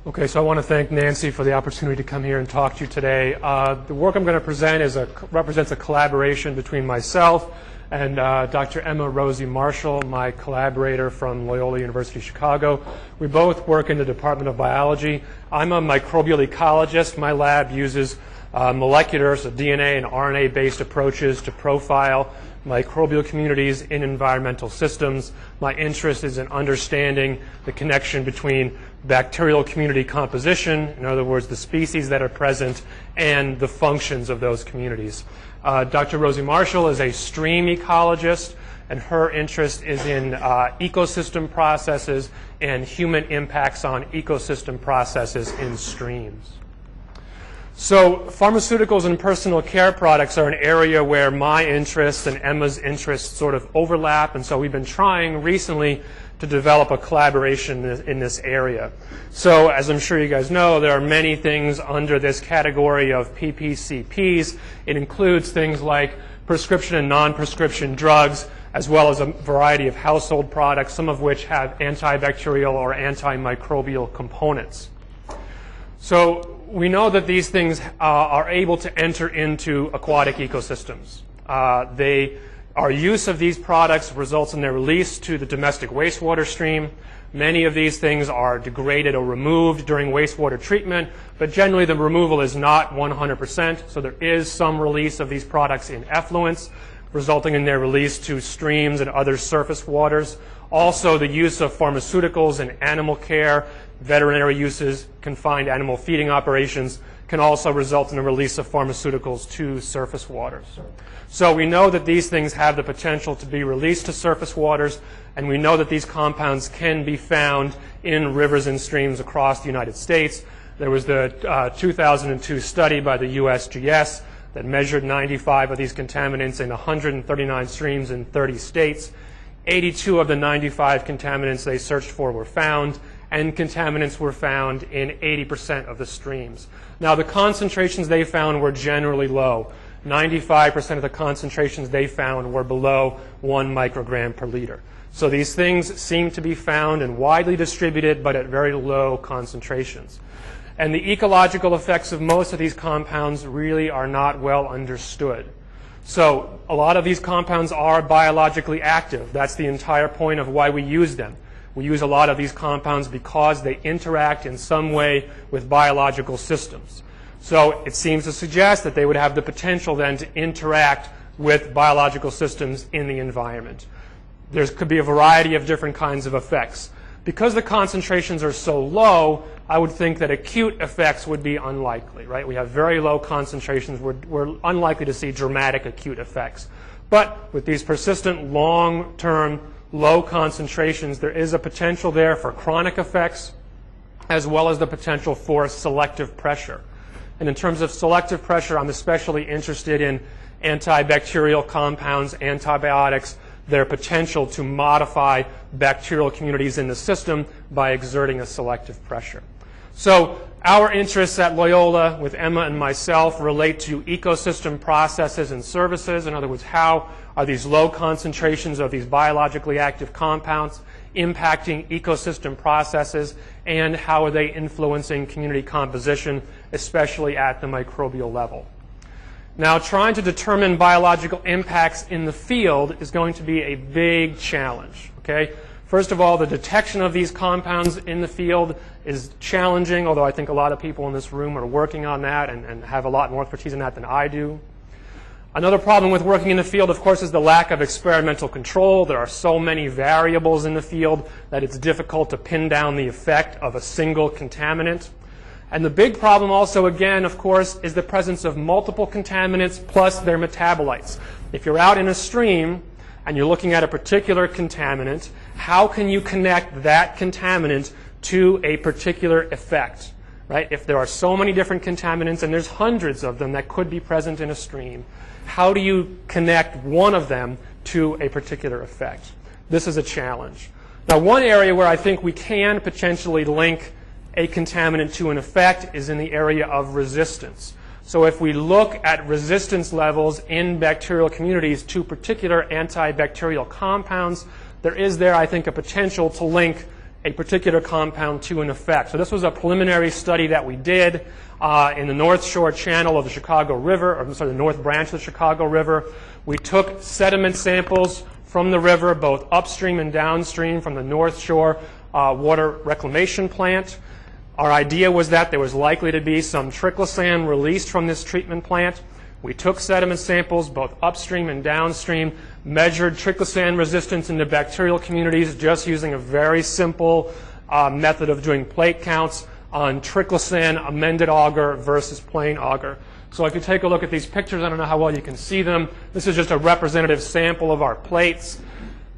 Okay, so I want to thank Nancy for the opportunity to come here and talk to you today. The work I'm going to present represents a collaboration between myself and Dr. Emma Rosie Marshall, my collaborator from Loyola University Chicago. We both work in the Department of Biology. I'm a microbial ecologist. My lab uses molecular, so DNA and RNA-based approaches to profile microbial communities in environmental systems. My interest is in understanding the connection between bacterial community composition, in other words, the species that are present, and the functions of those communities. Dr. Rosie Marshall is a stream ecologist, and her interest is in ecosystem processes and human impacts on ecosystem processes in streams. So pharmaceuticals and personal care products are an area where my interests and Emma's interests sort of overlap, and so we've been trying recently to develop a collaboration in this area. So as I'm sure you guys know, there are many things under this category of PPCPs. It includes things like prescription and non-prescription drugs, as well as a variety of household products, some of which have antibacterial or antimicrobial components. So we know that these things are able to enter into aquatic ecosystems. Our use of these products results in their release to the domestic wastewater stream. Many of these things are degraded or removed during wastewater treatment, but generally the removal is not 100%, so there is some release of these products in effluents, resulting in their release to streams and other surface waters. Also, the use of pharmaceuticals in animal care, veterinary uses, confined animal feeding operations can also result in the release of pharmaceuticals to surface waters. So we know that these things have the potential to be released to surface waters, and we know that these compounds can be found in rivers and streams across the United States. There was the 2002 study by the USGS that measured 95 of these contaminants in 139 streams in 30 states. 82 of the 95 contaminants they searched for were found, and contaminants were found in 80% of the streams. Now, the concentrations they found were generally low. 95% of the concentrations they found were below 1 microgram per liter. So these things seem to be found and widely distributed, but at very low concentrations. And the ecological effects of most of these compounds really are not well understood. So a lot of these compounds are biologically active. That's the entire point of why we use them. We use a lot of these compounds because they interact in some way with biological systems. So it seems to suggest that they would have the potential then to interact with biological systems in the environment. There could be a variety of different kinds of effects. Because the concentrations are so low, I would think that acute effects would be unlikely, right? We have very low concentrations. We're unlikely to see dramatic acute effects. But with these persistent, long-term, low concentrations, there is a potential there for chronic effects, as well as the potential for selective pressure. And in terms of selective pressure, I'm especially interested in antibacterial compounds, antibiotics, their potential to modify bacterial communities in the system by exerting a selective pressure. So our interests at Loyola with Emma and myself relate to ecosystem processes and services. In other words, how are these low concentrations of these biologically active compounds impacting ecosystem processes, and how are they influencing community composition, especially at the microbial level. Now, trying to determine biological impacts in the field is going to be a big challenge. Okay? First of all, the detection of these compounds in the field is challenging, although I think a lot of people in this room are working on that and have a lot more expertise in that than I do. Another problem with working in the field, of course, is the lack of experimental control. There are so many variables in the field that it's difficult to pin down the effect of a single contaminant. And the big problem also, again, of course, is the presence of multiple contaminants plus their metabolites. If you're out in a stream and you're looking at a particular contaminant, how can you connect that contaminant to a particular effect? Right? If there are so many different contaminants, and there's hundreds of them that could be present in a stream, how do you connect one of them to a particular effect? This is a challenge. Now, one area where I think we can potentially link a contaminant to an effect is in the area of resistance. So if we look at resistance levels in bacterial communities to particular antibacterial compounds, there is, I think, a potential to link a particular compound to an effect. So this was a preliminary study that we did in the North Shore channel of the Chicago River, or sorry, the North Branch of the Chicago River. We took sediment samples from the river, both upstream and downstream, from the North Shore water reclamation plant. Our idea was that there was likely to be some triclosan released from this treatment plant. We took sediment samples, both upstream and downstream, measured triclosan resistance in the bacterial communities just using a very simple method of doing plate counts on triclosan amended agar versus plain agar. So if you take a look at these pictures, I don't know how well you can see them. This is just a representative sample of our plates.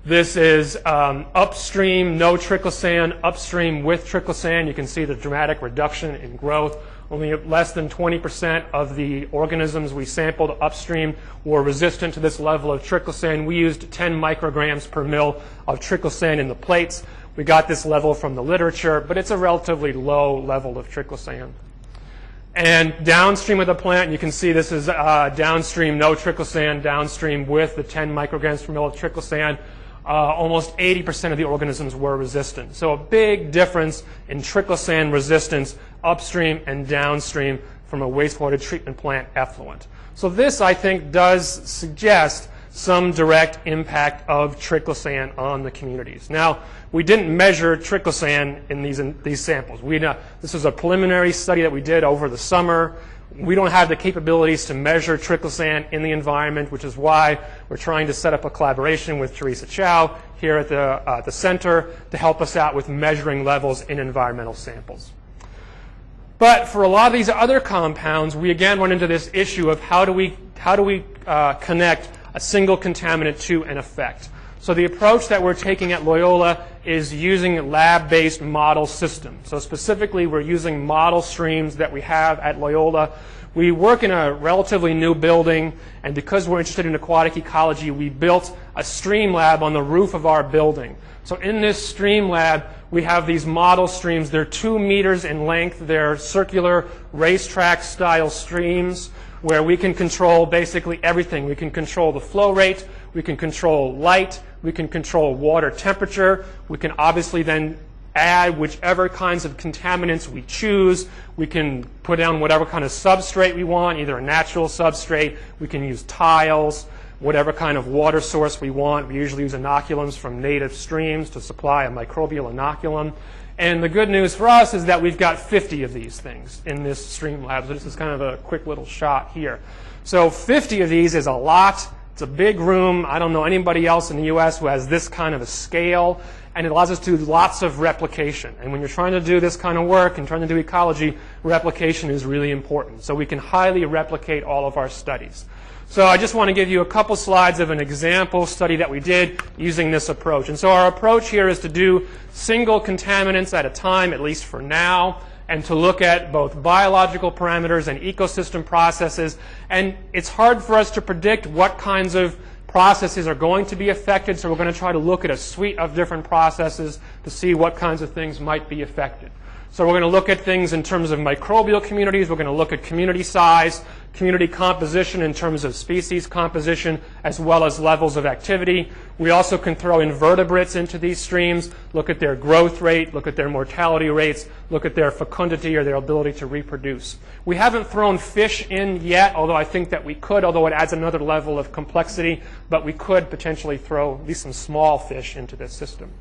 This is upstream, no triclosan, upstream with triclosan. You can see the dramatic reduction in growth. Only less than 20% of the organisms we sampled upstream were resistant to this level of triclosan. We used 10 micrograms per mil of triclosan in the plates. We got this level from the literature, but it's a relatively low level of triclosan. And downstream of the plant, you can see this is downstream, no triclosan, downstream with the 10 micrograms per mil of triclosan. Almost 80% of the organisms were resistant. So a big difference in triclosan resistance upstream and downstream from a wastewater treatment plant effluent. So this, I think, does suggest some direct impact of triclosan on the communities. Now, we didn't measure triclosan in these samples. This is a preliminary study that we did over the summer. We don't have the capabilities to measure triclosan in the environment, which is why we're trying to set up a collaboration with Teresa Chow here at the center to help us out with measuring levels in environmental samples. But for a lot of these other compounds, we again run into this issue of how do we connect a single contaminant to an effect. So the approach that we're taking at Loyola is using lab-based model systems. So specifically, we're using model streams that we have at Loyola. We work in a relatively new building, and because we're interested in aquatic ecology, we built a stream lab on the roof of our building. So in this stream lab, we have these model streams. They're 2 meters in length. They're circular racetrack-style streams where we can control basically everything. We can control the flow rate. We can control light. We can control water temperature. We can obviously then add whichever kinds of contaminants we choose. We can put down whatever kind of substrate we want, either a natural substrate. We can use tiles, whatever kind of water source we want. We usually use inoculums from native streams to supply a microbial inoculum. And the good news for us is that we've got 50 of these things in this stream lab. So this is kind of a quick little shot here. So 50 of these is a lot. It's a big room. I don't know anybody else in the U.S. who has this kind of a scale. And it allows us to do lots of replication. And when you're trying to do this kind of work and trying to do ecology, replication is really important. So we can highly replicate all of our studies. So I just want to give you a couple slides of an example study that we did using this approach. And so our approach here is to do single contaminants at a time, at least for now, and to look at both biological parameters and ecosystem processes. And it's hard for us to predict what kinds of processes are going to be affected, so we're going to try to look at a suite of different processes to see what kinds of things might be affected. So we're going to look at things in terms of microbial communities. We're going to look at community size, community composition in terms of species composition, as well as levels of activity. We also can throw invertebrates into these streams, look at their growth rate, look at their mortality rates, look at their fecundity or their ability to reproduce. We haven't thrown fish in yet, although I think that we could, although it adds another level of complexity, but we could potentially throw at least some small fish into this system.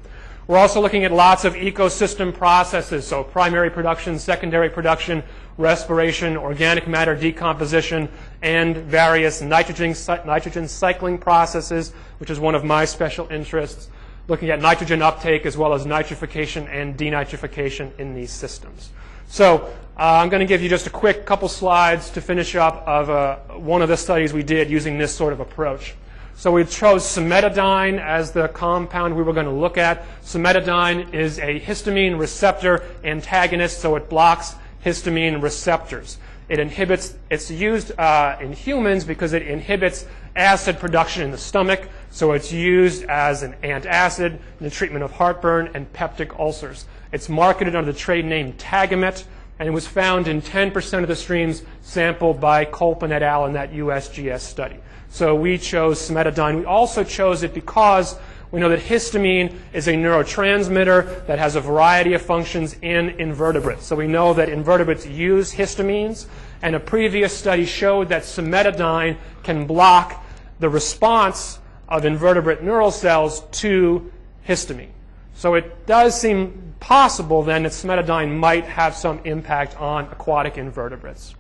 We're also looking at lots of ecosystem processes, so primary production, secondary production, respiration, organic matter decomposition, and various nitrogen cycling processes, which is one of my special interests, looking at nitrogen uptake as well as nitrification and denitrification in these systems. So I'm going to give you just a quick couple slides to finish up of one of the studies we did using this sort of approach. So we chose cimetidine as the compound we were going to look at. Cimetidine is a histamine receptor antagonist, so it blocks histamine receptors. It's used in humans because it inhibits acid production in the stomach, so it's used as an antacid in the treatment of heartburn and peptic ulcers. It's marketed under the trade name Tagamet, and it was found in 10% of the streams sampled by Kolpin et al. In that USGS study. So we chose cimetidine. We also chose it because We know that histamine is a neurotransmitter that has a variety of functions in invertebrates. So we know that invertebrates use histamines, and a previous study showed that cimetidine can block the response of invertebrate neural cells to histamine. So it does seem possible then that cimetidine might have some impact on aquatic invertebrates.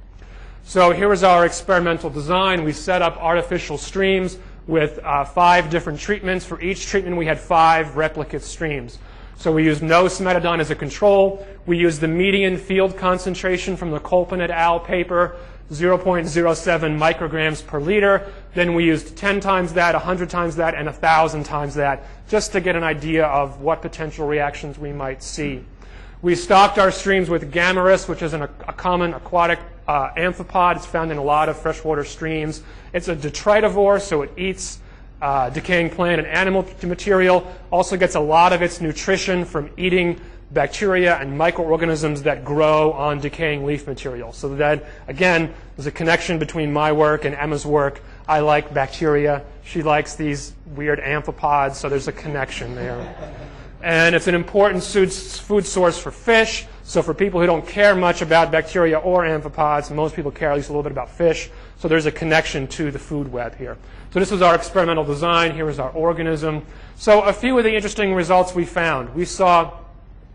So here is our experimental design. We set up artificial streams with 5 different treatments. For each treatment, we had 5 replicate streams. So we used no cimetidine as a control. We used the median field concentration from the Kolpin et al. Paper, 0.07 micrograms per liter. Then we used 10 times that, 100 times that, and 1,000 times that, just to get an idea of what potential reactions we might see. We stocked our streams with Gammarus, which is a common aquatic amphipod. It's found in a lot of freshwater streams. It's a detritivore, so it eats decaying plant and animal material. Also gets a lot of its nutrition from eating bacteria and microorganisms that grow on decaying leaf material. So that, again, there's a connection between my work and Emma's work. I like bacteria. She likes these weird amphipods, so there's a connection there. And it's an important food source for fish. So for people who don't care much about bacteria or amphipods, most people care at least a little bit about fish. So there's a connection to the food web here. So this was our experimental design. Here is our organism. So a few of the interesting results we found. We saw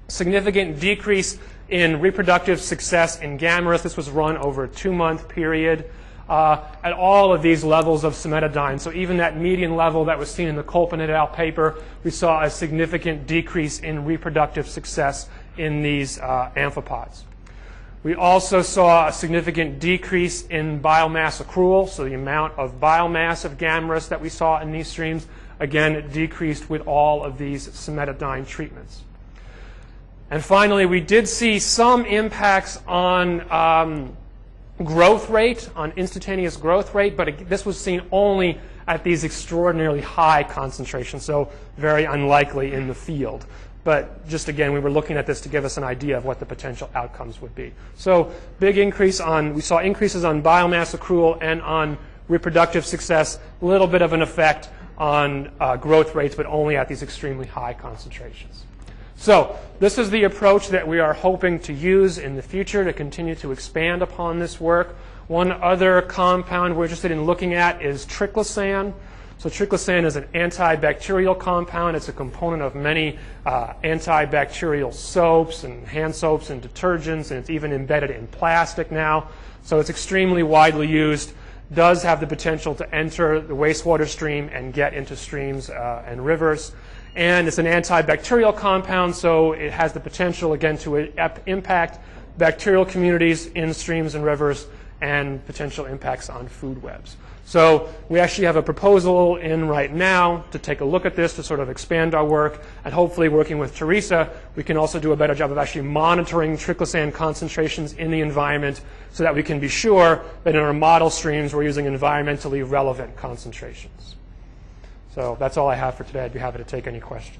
significant decrease in reproductive success in Gammarus. This was run over a 2-month period at all of these levels of cimetidine. So even that median level that was seen in the Kolpin et al. Paper, we saw a significant decrease in reproductive success in these amphipods. We also saw a significant decrease in biomass accrual, so the amount of biomass of Gammarus that we saw in these streams, again, it decreased with all of these cimetidine treatments. And finally, we did see some impacts on growth rate, on instantaneous growth rate, but this was seen only at these extraordinarily high concentrations, so very unlikely in the field. But just again, we were looking at this to give us an idea of what the potential outcomes would be. So big increase we saw increases on biomass accrual and on reproductive success, a little bit of an effect on growth rates, but only at these extremely high concentrations. So this is the approach that we are hoping to use in the future to continue to expand upon this work. One other compound we're interested in looking at is triclosan. So triclosan is an antibacterial compound. It's a component of many antibacterial soaps and hand soaps and detergents, and it's even embedded in plastic now. So it's extremely widely used, does have the potential to enter the wastewater stream and get into streams and rivers. And it's an antibacterial compound, so it has the potential, again, to impact bacterial communities in streams and rivers and potential impacts on food webs. So we actually have a proposal in right now to take a look at this to sort of expand our work, and hopefully working with Teresa, we can also do a better job of actually monitoring triclosan concentrations in the environment so that we can be sure that in our model streams we're using environmentally relevant concentrations. So that's all I have for today. I'd be happy to take any questions.